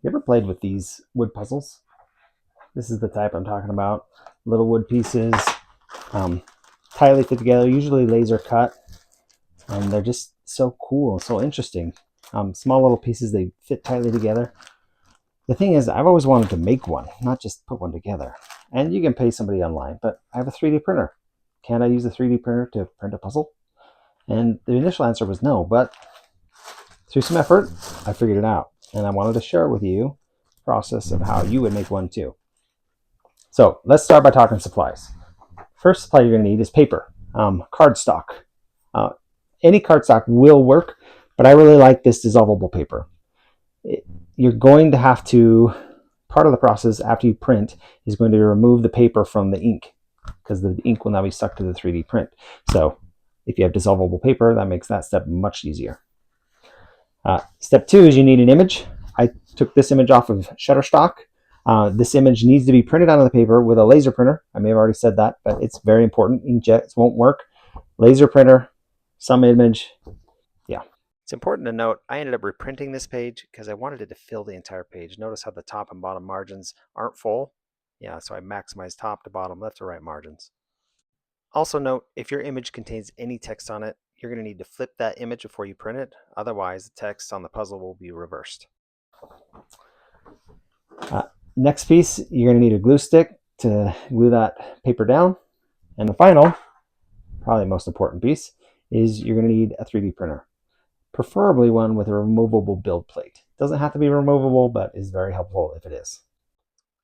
You ever played with these wood puzzles? This is the type I'm talking about. Little wood pieces, um, tightly fit together, usually laser cut, and they're just so cool, so interesting. Small little pieces, they fit tightly together. The thing is, I've always wanted to make one, not just put one together. And you can pay somebody online, but I have a 3D printer. Can I use a 3D printer to print a puzzle? And the initial answer was no, but through some effort, I figured it out. And I wanted to share with you the process of how you would make one too. So let's start by talking supplies. First supply you're going to need is paper, cardstock. Uh, any cardstock will work, but I really like this dissolvable paper. You're going to have to, part of the process after you print is going to remove the paper from the ink because the ink will now be stuck to the 3D print. So if you have dissolvable paper, that makes that step much easier. Step two is you need an image. I took this image off of Shutterstock. This image needs to be printed onto the paper with a laser printer. I may have already said that, but it's very important. Inkjets won't work. Laser printer, some image. Yeah. It's important to note I ended up reprinting this page because I wanted it to fill the entire page. Notice how the top and bottom margins aren't full. Yeah, so I maximized top to bottom, left to right margins. Also note, if your image contains any text on it, you're going to need to flip that image before you print it. Otherwise, the text on the puzzle will be reversed. Next piece, you're going to need a glue stick to glue that paper down. And the final, probably most important piece, is you're going to need a 3D printer. Preferably one with a removable build plate. Doesn't have to be removable, but is very helpful if it is.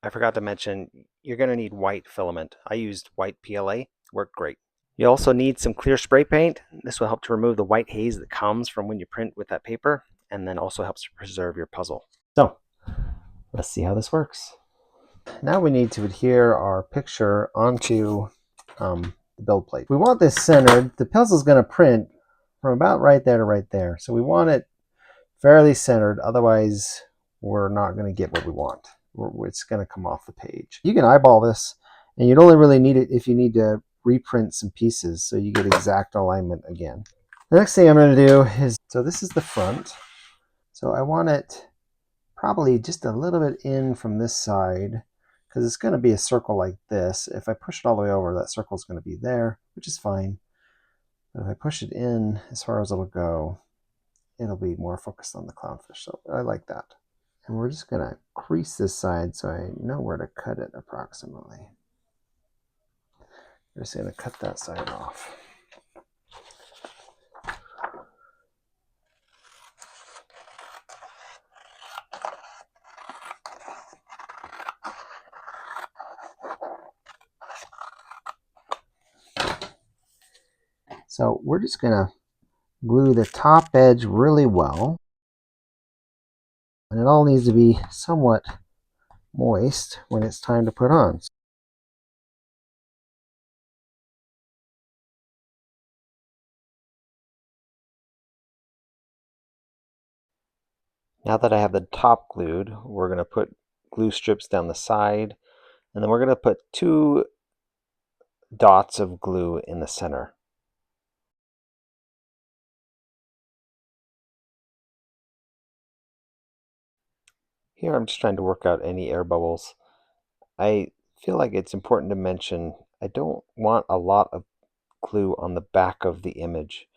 I forgot to mention, you're going to need white filament. I used white PLA, worked great. You also need some clear spray paint. This will help to remove the white haze that comes from when you print with that paper, and then also helps to preserve your puzzle. So, let's see how this works. Now we need to adhere our picture onto the build plate. We want this centered. The puzzle's going to print from about right there to right there. So we want it fairly centered, otherwise we're not going to get what we want. It's going to come off the page. You can eyeball this, and you'd only really need it if you need to reprint some pieces so you get exact alignment again. The next thing I'm going to do is, so this is the front. So I want it probably just a little bit in from this side because it's going to be a circle like this. If I push it all the way over, that circle is going to be there, which is fine. But if I push it in as far as it'll go, it'll be more focused on the clownfish. So I like that. And we're just going to crease this side so I know where to cut it approximately. We're just going to cut that side off. So we're just going to glue the top edge really well. And it all needs to be somewhat moist when it's time to put on. Now that I have the top glued, we're going to put glue strips down the side, and then we're going to put 2 dots of glue in the center. Here I'm just trying to work out any air bubbles. I feel like it's important to mention I don't want a lot of glue on the back of the image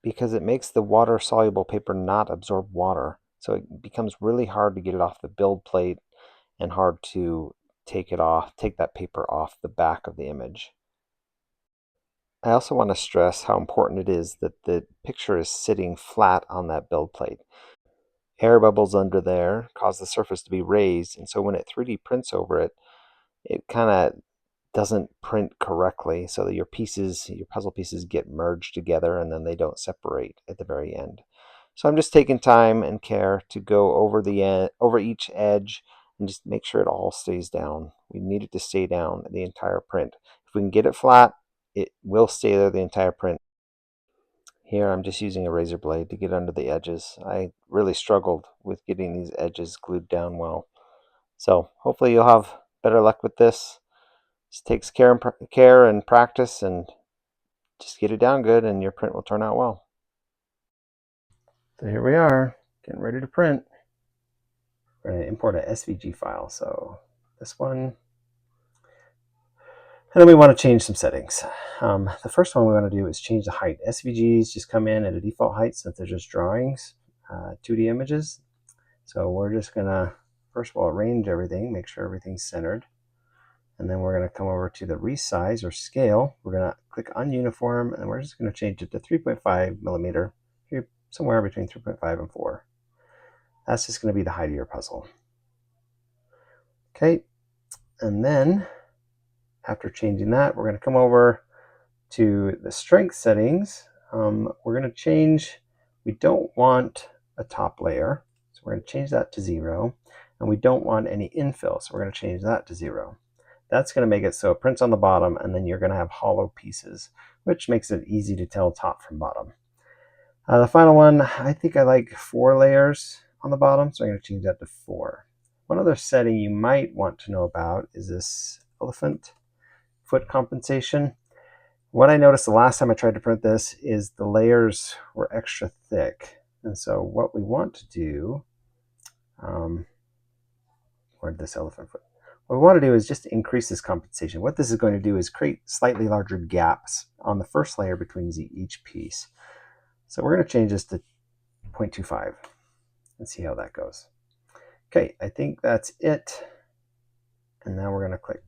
because it makes the water-soluble paper not absorb water. So it becomes really hard to get it off the build plate and hard to take that paper off the back of the image. I also want to stress how important it is that the picture is sitting flat on that build plate. Air bubbles under there cause the surface to be raised, and so when it 3D prints over it, it kind of doesn't print correctly, so that your puzzle pieces get merged together and then they don't separate at the very end. So I'm just taking time and care to go over each edge and just make sure it all stays down. We need it to stay down the entire print. If we can get it flat, it will stay there the entire print. Here I'm just using a razor blade to get under the edges. I really struggled with getting these edges glued down well. So hopefully you'll have better luck with this. Just takes care and practice, and just get it down good and your print will turn out well. So here we are, getting ready to print. we're going to import a SVG file. So this one. And then we want to change some settings. The first one we want to do is change the height. SVGs just come in at a default height since they're just drawings, 2D images. So we're just going to, first of all, arrange everything, make sure everything's centered. And then we're going to come over to the resize or scale. We're going to click on uniform, and we're just going to change it to 3.5 millimeter, somewhere between 3.5 and 4. That's just going to be the height of your puzzle. Okay, and then after changing that, we're going to come over to the strength settings. We're going to change, we don't want a top layer, so we're going to change that to 0. And we don't want any infill, so we're going to change that to 0. That's going to make it so it prints on the bottom, and then you're going to have hollow pieces, which makes it easy to tell top from bottom. The final one, I think I like 4 layers on the bottom, so I'm going to change that to 4. One other setting you might want to know about is this elephant foot compensation. What I noticed the last time I tried to print this is the layers were extra thick. And so what we want to do, where'd this elephant foot? What we want to do is just increase this compensation. What this is going to do is create slightly larger gaps on the first layer between each piece. So we're going to change this to 0.25 and see how that goes. Okay, I think that's it. And now we're going to click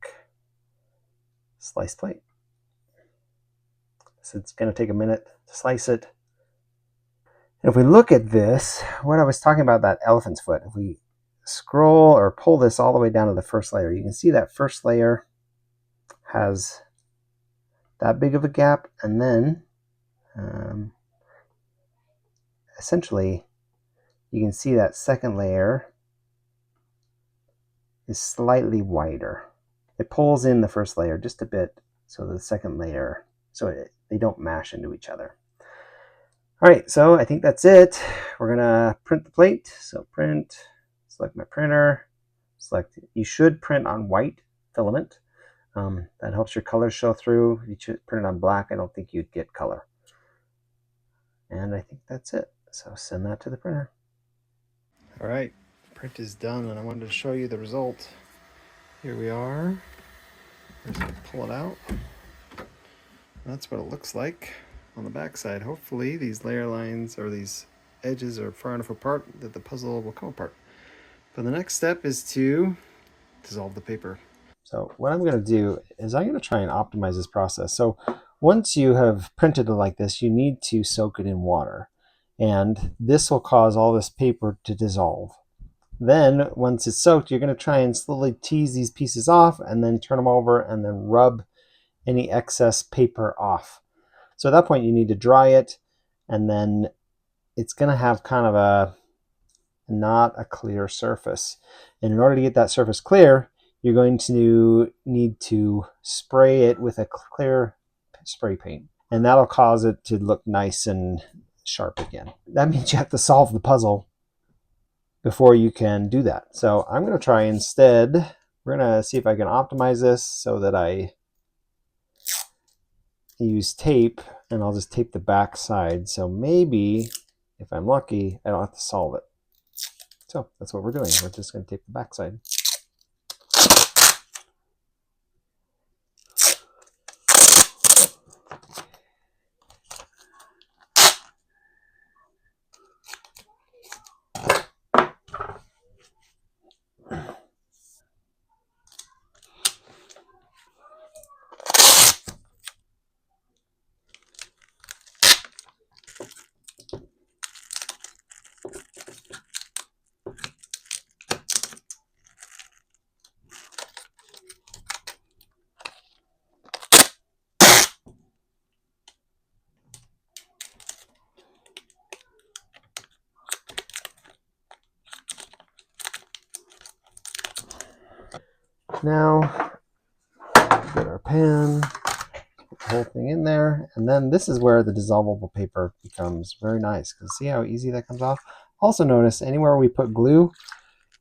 Slice Plate. So it's going to take a minute to slice it. And if we look at this, what I was talking about, that elephant's foot, if we scroll or pull this all the way down to the first layer, you can see that first layer has that big of a gap, and then essentially you can see that second layer is slightly wider. It pulls in the first layer just a bit, so the second layer, they don't mash into each other. All right, so I think that's it. We're gonna print the plate. So print, select my printer, select, you should print on white filament. That helps your colors show through. You should print it on black. I don't think you'd get color. And I think that's it. So send that to the printer. All right, print is done, and I wanted to show you the result. Here we are. Just pull it out. That's what it looks like on the back side. Hopefully these layer lines or these edges are far enough apart that the puzzle will come apart. But the next step is to dissolve the paper. So what I'm going to do is I'm going to try and optimize this process. So once you have printed it like this, you need to soak it in water. And this will cause all this paper to dissolve. Then once it's soaked, you're going to try and slowly tease these pieces off and then turn them over and then rub any excess paper off. So at that point you need to dry it, and then it's going to have kind of not a clear surface. And in order to get that surface clear, you're going to need to spray it with a clear spray paint, and that'll cause it to look nice and sharp again. That means you have to solve the puzzle before you can do that. So I'm going to try instead, we're going to see if I can optimize this so that I use tape, and I'll just tape the back side. So maybe if I'm lucky, I don't have to solve it. So that's what we're doing. We're just going to tape the back side. Now, get our pan, put the whole thing in there, and then this is where the dissolvable paper becomes very nice, because see how easy that comes off? Also notice anywhere we put glue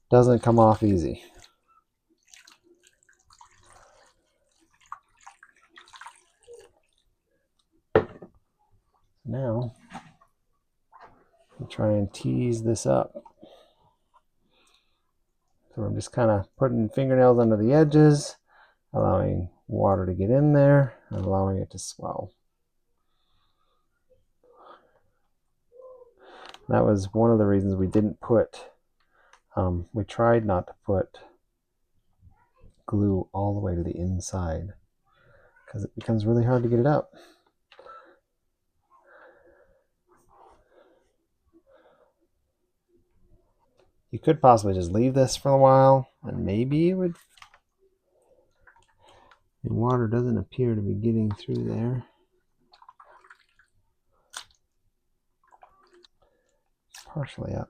doesn't come off easy. Now, we'll try and tease this up. So I'm just kind of putting fingernails under the edges, allowing water to get in there and allowing it to swell. That was one of the reasons we didn't put, we tried not to put glue all the way to the inside because it becomes really hard to get it up. You could possibly just leave this for a while and maybe it would, the water doesn't appear to be getting through there. It's partially up.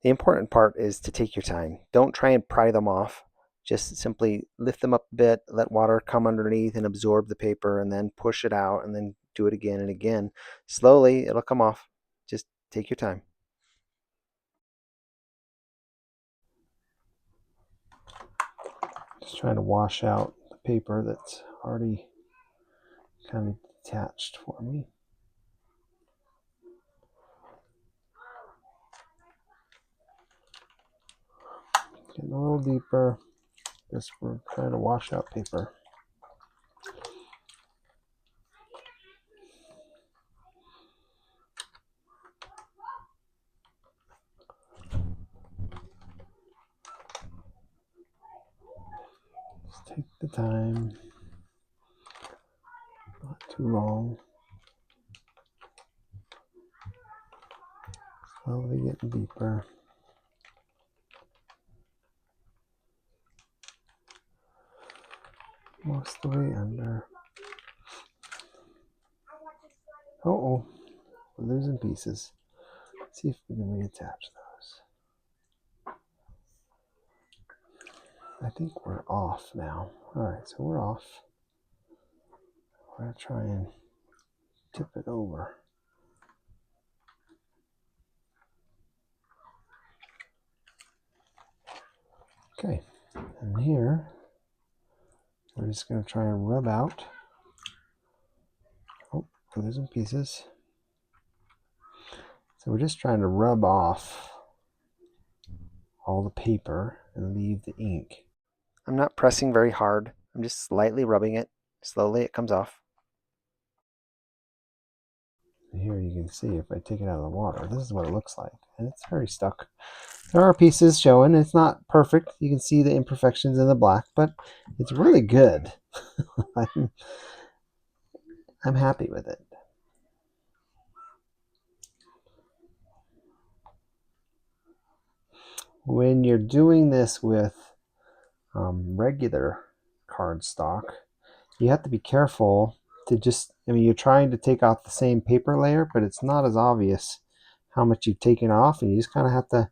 The important part is to take your time. Don't try and pry them off. Just simply lift them up a bit, let water come underneath and absorb the paper, and then push it out, and then do it again and again. Slowly, it'll come off. Just take your time. Just trying to wash out the paper that's already kind of detached for me. Getting a little deeper. Just we're trying to wash out paper. Just take the time. Not too long. Slowly getting deeper. Most of the way under. Uh-oh, we're losing pieces. Let's see if we can reattach those. I think we're off now. All right, so we're off. We're gonna try and tip it over. Okay, and here, we're just gonna try and rub out. Oh, we're losing pieces. So we're just trying to rub off all the paper and leave the ink. I'm not pressing very hard. I'm just slightly rubbing it. Slowly it comes off. Here you can see if I take it out of the water, this is what it looks like. And it's very stuck. There are pieces showing. It's not perfect. You can see the imperfections in the black, but it's really good. I'm happy with it. When you're doing this with regular cardstock, you have to be careful to just, I mean, you're trying to take off the same paper layer, but it's not as obvious how much you've taken off, and you just kind of have to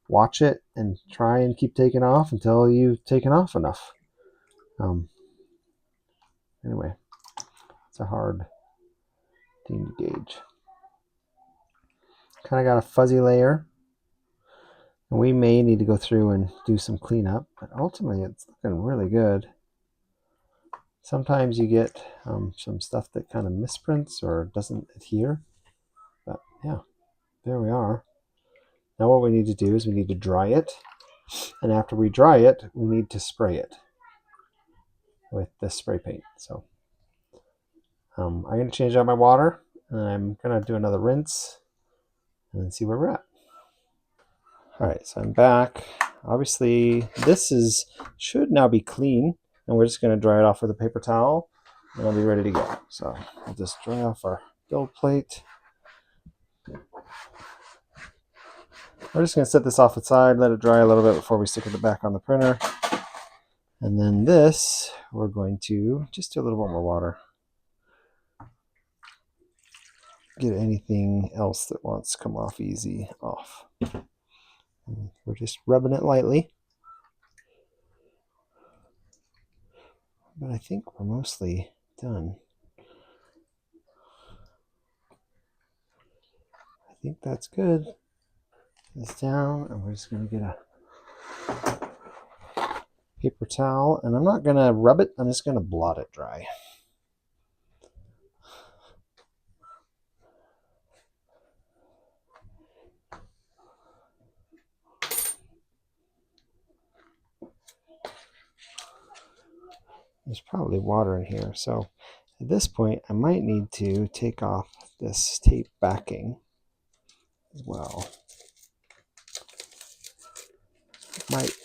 watch it and try and keep taking off until you've taken off enough. Anyway, it's a hard thing to gauge. Kind of got a fuzzy layer, and we may need to go through and do some cleanup, but ultimately it's looking really good. Sometimes you get some stuff that kind of misprints or doesn't adhere, but yeah, there we are. Now what we need to do is we need to dry it, and after we dry it, we need to spray it with this spray paint. So I'm going to change out my water, and I'm going to do another rinse and then see where we're at. All right, so I'm back. Obviously, this should now be clean, and we're just going to dry it off with a paper towel, and I'll be ready to go. So we'll just dry off our build plate. We're just going to set this off the side, let it dry a little bit before we stick it back on the printer. And then this, we're going to just do a little bit more water. Get anything else that wants to come off easy off. And we're just rubbing it lightly. But I think we're mostly done. I think that's good. This down, and we're just going to get a paper towel, and I'm not going to rub it, I'm just going to blot it dry. There's probably water in here. So at this point, I might need to take off this tape backing as well. Might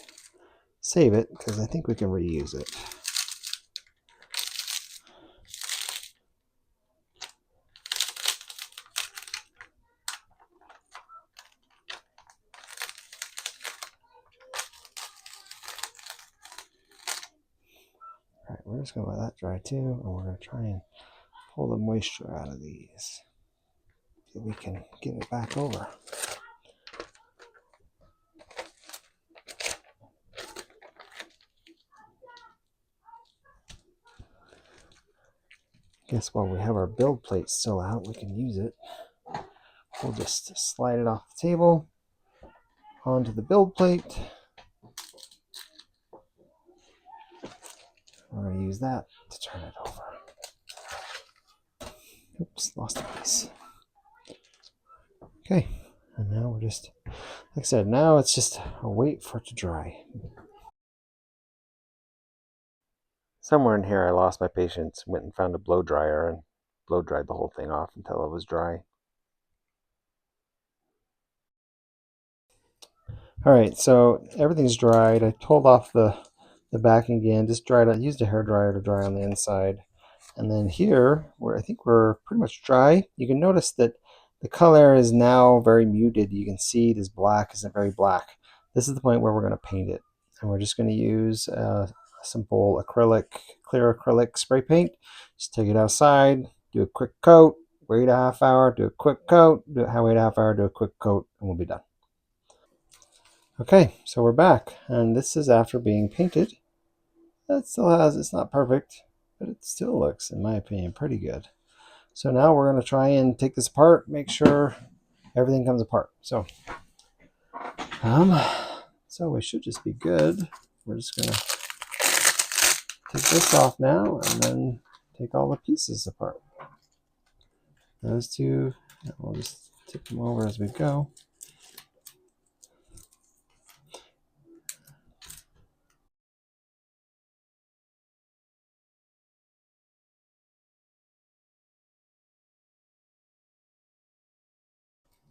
save it because I think we can reuse it. All right, we're just going to let that dry too, and we're going to try and pull the moisture out of these so we can get it back over. Guess while we have our build plate still out, we can use it. We'll just slide it off the table onto the build plate. We're going to use that to turn it over. Oops, lost a piece. Okay, and now we're just, like I said, now it's just a wait for it to dry. Somewhere in here I lost my patience, went and found a blow dryer and blow dried the whole thing off until it was dry. All right, so everything's dried. I pulled off the backing again, just dried it, used a hair dryer to dry on the inside. And then here, where I think we're pretty much dry, you can notice that the color is now very muted. You can see this black isn't very black. This is the point where we're going to paint it. And we're just going to use a simple acrylic, clear acrylic spray paint. Just take it outside, do a quick coat, wait a half hour, do a quick coat, wait a half hour, do a quick coat, and we'll be done. Okay, so we're back, and this is after being painted. That still has, it's not perfect, but it still looks, in my opinion, pretty good. So now we're going to try and take this apart, make sure everything comes apart. So we should just be good. We're just going to take this off now and then take all the pieces apart. Those two, we'll just tip them over as we go.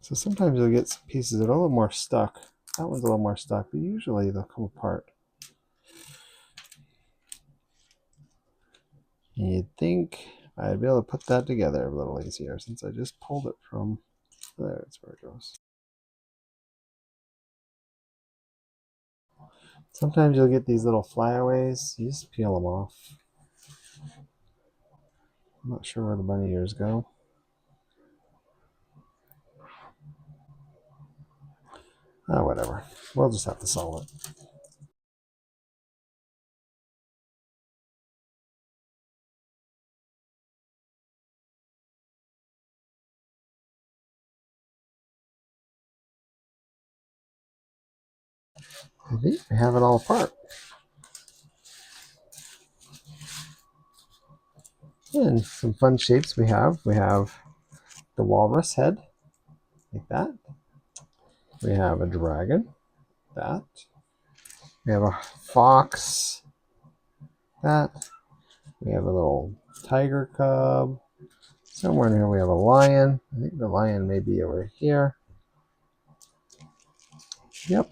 So sometimes you'll get some pieces that are a little more stuck. That one's a little more stuck, but usually they'll come apart. And you'd think I'd be able to put that together a little easier since I just pulled it from there. That's where it goes. Sometimes you'll get these little flyaways. You just peel them off. I'm not sure where the bunny ears go. Oh, whatever. We'll just have to solve it. I think we have it all apart. And some fun shapes we have. We have the walrus head, like that. We have a dragon, that. We have a fox, that. We have a little tiger cub. Somewhere in here we have a lion. I think the lion may be over here. Yep.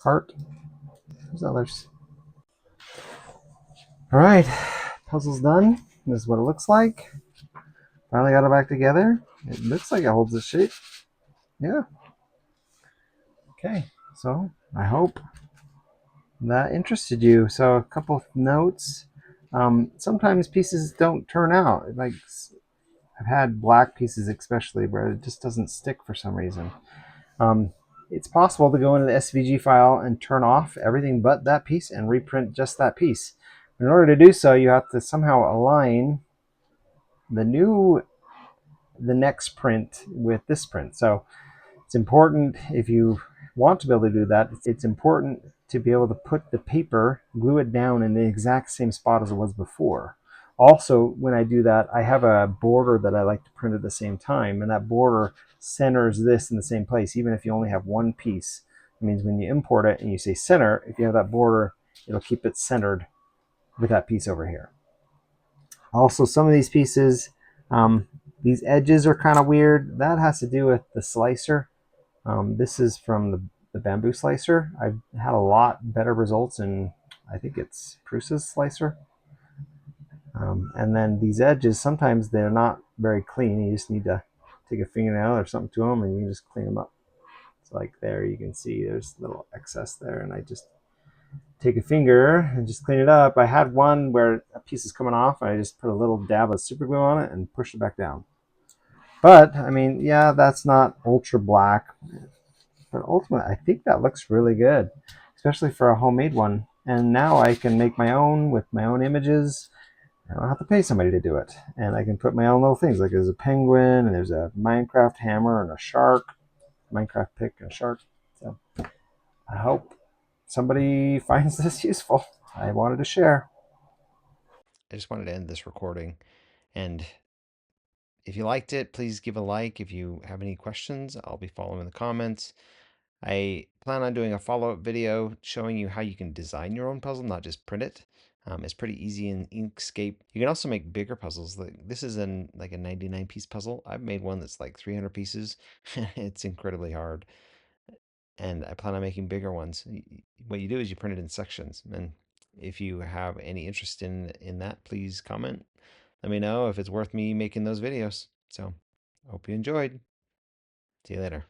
Heart. There's others. All right, puzzle's done. This is what it looks like. Finally got it back together. It looks like it holds the shape. Yeah. Okay, so I hope that interested you. So a couple of notes. Sometimes pieces don't turn out. Like I've had black pieces especially where it just doesn't stick for some reason. It's possible to go into the SVG file and turn off everything but that piece and reprint just that piece. In order to do so, you have to somehow align the next print with this print. So it's important, if you want to be able to do that, it's important to be able to put the paper, glue it down in the exact same spot as it was before. Also, when I do that, I have a border that I like to print at the same time, and that border centers this in the same place, even if you only have one piece. It means when you import it and you say center, if you have that border, it'll keep it centered with that piece over here. Also, some of these pieces, these edges are kind of weird. That has to do with the slicer. This is from the bamboo slicer. I've had a lot better results in, I think it's Prusa's slicer. And then these edges, sometimes they're not very clean. You just need to take a fingernail or something to them and you can just clean them up. It's like there, you can see there's a little excess there, and I just take a finger and just clean it up. I had one where a piece is coming off and I just put a little dab of super glue on it and push it back down. But I mean, yeah, that's not ultra black, but ultimately I think that looks really good, especially for a homemade one. And now I can make my own with my own images. I don't have to pay somebody to do it, and I can put my own little things. Like there's a penguin and there's a Minecraft hammer and a shark, Minecraft pick and a shark. So I hope somebody finds this useful. I wanted to share. I just wanted to end this recording. And if you liked it, please give a like. If you have any questions, I'll be following the comments. I plan on doing a follow-up video showing you how you can design your own puzzle, not just print it. It's pretty easy in Inkscape. You can also make bigger puzzles. This is like a 99 piece puzzle. I've made one that's like 300 pieces. It's incredibly hard. And I plan on making bigger ones. What you do is you print it in sections. And if you have any interest in that, please comment. Let me know if it's worth me making those videos. So, hope you enjoyed. See you later.